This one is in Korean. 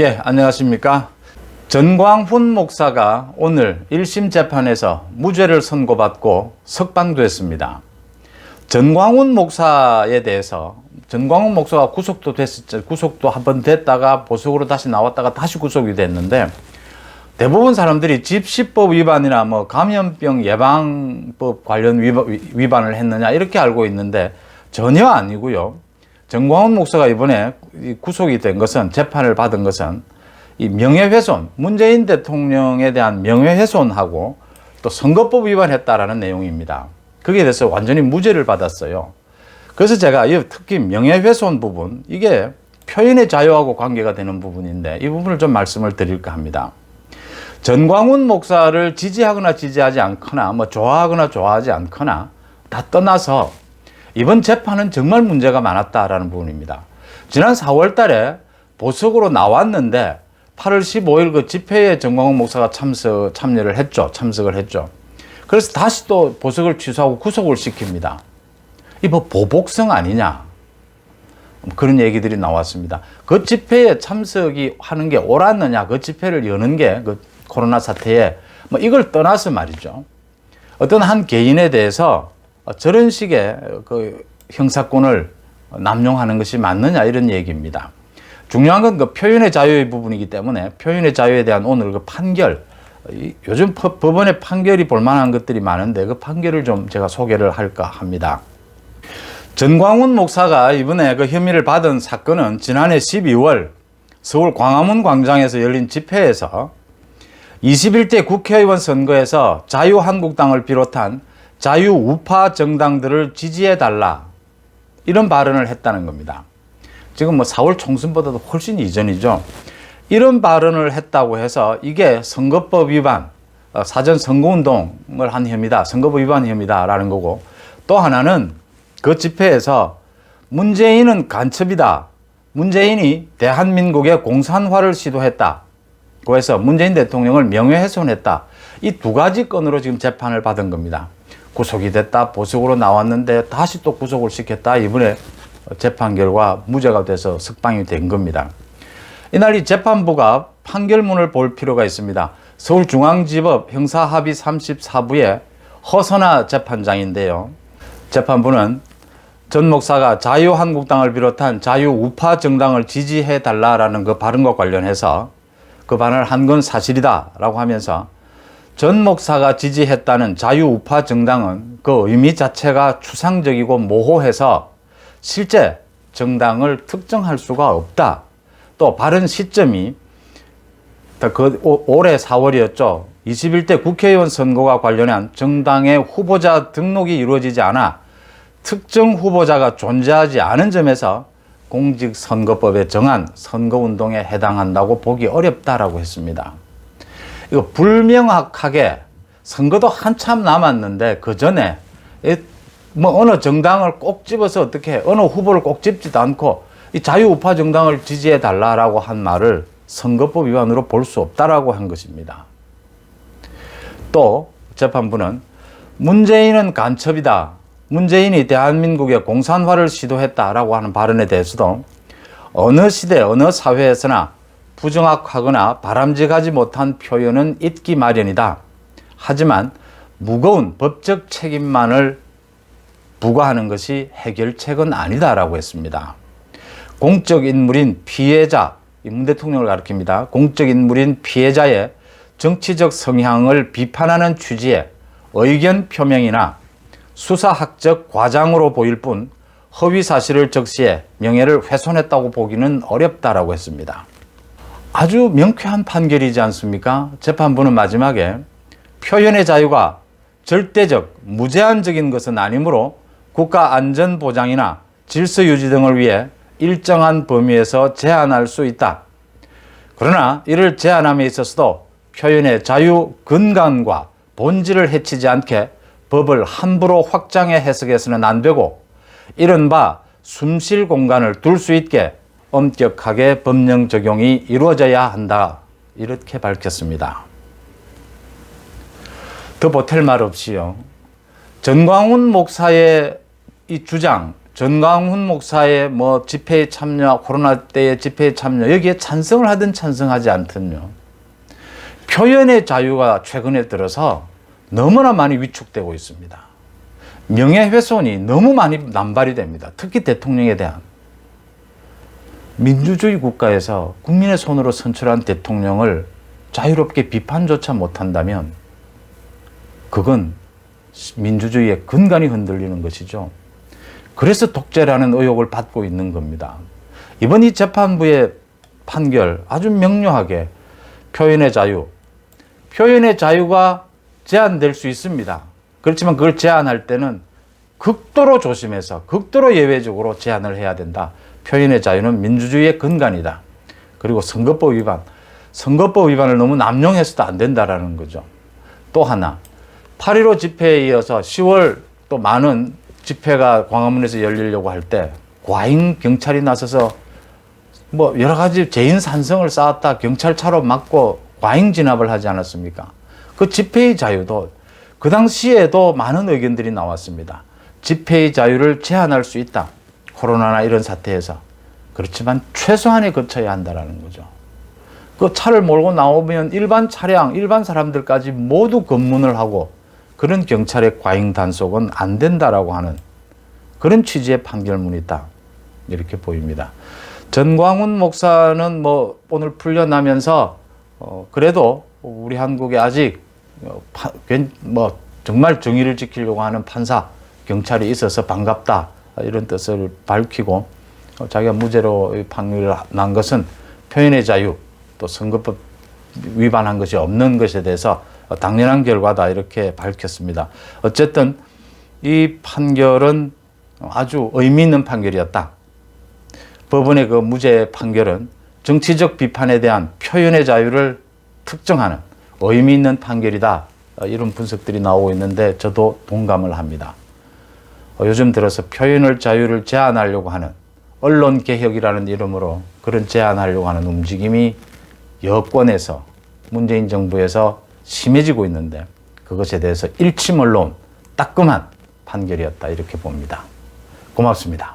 예, 안녕하십니까. 전광훈 목사가 오늘 1심 재판에서 무죄를 선고받고 석방됐습니다. 전광훈 목사에 대해서 전광훈 목사가 구속도 한 번 됐다가 보석으로 다시 나왔다가 다시 구속이 됐는데, 대부분 사람들이 집시법 위반이나 감염병 예방법 관련 위반을 했느냐 이렇게 알고 있는데 전혀 아니고요. 전광훈 목사가 이번에 구속이 된 것은, 재판을 받은 것은 이 명예훼손, 문재인 대통령에 대한 명예훼손하고 또 선거법 위반했다라는 내용입니다. 거기에 대해서 완전히 무죄를 받았어요. 그래서 제가 특히 명예훼손 부분, 이게 표현의 자유하고 관계가 되는 부분인데 이 부분을 좀 말씀을 드릴까 합니다. 전광훈 목사를 지지하거나 지지하지 않거나 좋아하거나 좋아하지 않거나 다 떠나서 이번 재판은 정말 문제가 많았다라는 부분입니다. 지난 4월 달에 보석으로 나왔는데 8월 15일 그 집회에 전광훈 목사가 참석을 했죠. 그래서 다시 또 보석을 취소하고 구속을 시킵니다. 이 보복성 아니냐, 그런 얘기들이 나왔습니다. 그 집회에 참석이 하는 게 옳았느냐, 그 집회를 여는 게 그 코로나 사태에 이걸 떠나서 말이죠. 어떤 한 개인에 대해서 저런 식의 그 형사권을 남용하는 것이 맞느냐, 이런 얘기입니다. 중요한 건 그 표현의 자유의 부분이기 때문에 표현의 자유에 대한 오늘 그 판결, 요즘 법원의 판결이 볼만한 것들이 많은데 그 판결을 좀 제가 소개를 할까 합니다. 전광훈 목사가 이번에 그 혐의를 받은 사건은 지난해 12월 서울 광화문 광장에서 열린 집회에서 21대 국회의원 선거에서 자유한국당을 비롯한 자유우파 정당들을 지지해달라, 이런 발언을 했다는 겁니다. 지금 4월 총선보다도 훨씬 이전이죠. 이런 발언을 했다고 해서 이게 선거법 위반, 사전 선거운동을 한 혐의다, 선거법 위반 혐의다라는 거고, 또 하나는 그 집회에서 문재인은 간첩이다, 문재인이 대한민국의 공산화를 시도했다, 그래서 문재인 대통령을 명예훼손했다, 이 두 가지 건으로 지금 재판을 받은 겁니다. 구속이 됐다, 보석으로 나왔는데 다시 또 구속을 시켰다, 이번에 재판 결과 무죄가 돼서 석방이 된 겁니다. 이날 이 재판부가 판결문을 볼 필요가 있습니다. 서울중앙지법 형사합의 34부의 허선하 재판장인데요. 재판부는 전 목사가 자유한국당을 비롯한 자유우파 정당을 지지해달라라는 그 발언과 관련해서 그 발언을 한 건 사실이다라고 하면서 전 목사가 지지했다는 자유우파 정당은 그 의미 자체가 추상적이고 모호해서 실제 정당을 특정할 수가 없다. 또 발언 시점이 올해 4월이었죠. 21대 국회의원 선거와 관련한 정당의 후보자 등록이 이루어지지 않아 특정 후보자가 존재하지 않은 점에서 공직선거법에 정한 선거운동에 해당한다고 보기 어렵다라고 했습니다. 이거 불명확하게, 선거도 한참 남았는데 그 전에 어느 정당을 꼭 집어서 어떻게 어느 후보를 꼭 집지도 않고 이 자유우파 정당을 지지해 달라라고 한 말을 선거법 위반으로 볼 수 없다라고 한 것입니다. 또 재판부는 문재인은 간첩이다, 문재인이 대한민국의 공산화를 시도했다라고 하는 발언에 대해서도 어느 시대 어느 사회에서나 부정확하거나 바람직하지 못한 표현은 있기 마련이다. 하지만 무거운 법적 책임만을 부과하는 것이 해결책은 아니다라고 했습니다. 공적 인물인 피해자, 문 대통령을 가리킵니다. 공적 인물인 피해자의 정치적 성향을 비판하는 취지의 의견 표명이나 수사학적 과장으로 보일 뿐 허위 사실을 적시해 명예를 훼손했다고 보기는 어렵다라고 했습니다. 아주 명쾌한 판결이지 않습니까? 재판부는 마지막에 표현의 자유가 절대적, 무제한적인 것은 아니므로 국가 안전 보장이나 질서 유지 등을 위해 일정한 범위에서 제한할 수 있다. 그러나 이를 제한함에 있어서도 표현의 자유 근간과 본질을 해치지 않게 법을 함부로 확장해 해석해서는 안 되고, 이른바 숨쉴 공간을 둘 수 있게 엄격하게 법령 적용이 이루어져야 한다, 이렇게 밝혔습니다. 더 보탤 말 없이요, 전광훈 목사의 이 주장, 전광훈 목사의 뭐 집회에 참여, 코로나 때의 집회에 참여, 여기에 찬성을 하든 찬성하지 않든요. 표현의 자유가 최근에 들어서 너무나 많이 위축되고 있습니다. 명예훼손이 너무 많이 남발이 됩니다. 특히 대통령에 대한. 민주주의 국가에서 국민의 손으로 선출한 대통령을 자유롭게 비판조차 못한다면 그건 민주주의의 근간이 흔들리는 것이죠. 그래서 독재라는 의혹을 받고 있는 겁니다. 이번 이 재판부의 판결 아주 명료하게 표현의 자유가 제한될 수 있습니다. 그렇지만 그걸 제한할 때는 극도로 조심해서 극도로 예외적으로 제한을 해야 된다. 표현의 자유는 민주주의의 근간이다. 그리고 선거법 위반을 너무 남용해서도 안 된다라는 거죠. 또 하나, 8.15 집회에 이어서 10월 또 많은 집회가 광화문에서 열리려고 할 때 과잉 경찰이 나서서 뭐 여러 가지 재인 산성을 쌓았다 경찰차로 막고 과잉 진압을 하지 않았습니까? 그 집회의 자유도 그 당시에도 많은 의견들이 나왔습니다. 집회의 자유를 제한할 수 있다. 코로나나 이런 사태에서. 그렇지만 최소한에 거쳐야 한다는 거죠. 그 차를 몰고 나오면 일반 차량, 일반 사람들까지 모두 검문을 하고 그런 경찰의 과잉 단속은 안 된다라고 하는 그런 취지의 판결문이 있다. 이렇게 보입니다. 전광훈 목사는 뭐 오늘 풀려나면서 그래도 우리 한국에 아직 뭐 정말 정의를 지키려고 하는 판사, 경찰이 있어서 반갑다. 이런 뜻을 밝히고 자기가 무죄로 판결이 난 것은 표현의 자유 또 선거법 위반한 것이 없는 것에 대해서 당연한 결과다 이렇게 밝혔습니다. 어쨌든 이 판결은 아주 의미 있는 판결이었다. 법원의 그 무죄 판결은 정치적 비판에 대한 표현의 자유를 특정하는 의미 있는 판결이다. 이런 분석들이 나오고 있는데 저도 동감을 합니다. 요즘 들어서 표현의 자유를 제한하려고 하는 언론개혁이라는 이름으로 그런 제한하려고 하는 움직임이 여권에서 문재인 정부에서 심해지고 있는데 그것에 대해서 일침 언론 따끔한 판결이었다 이렇게 봅니다. 고맙습니다.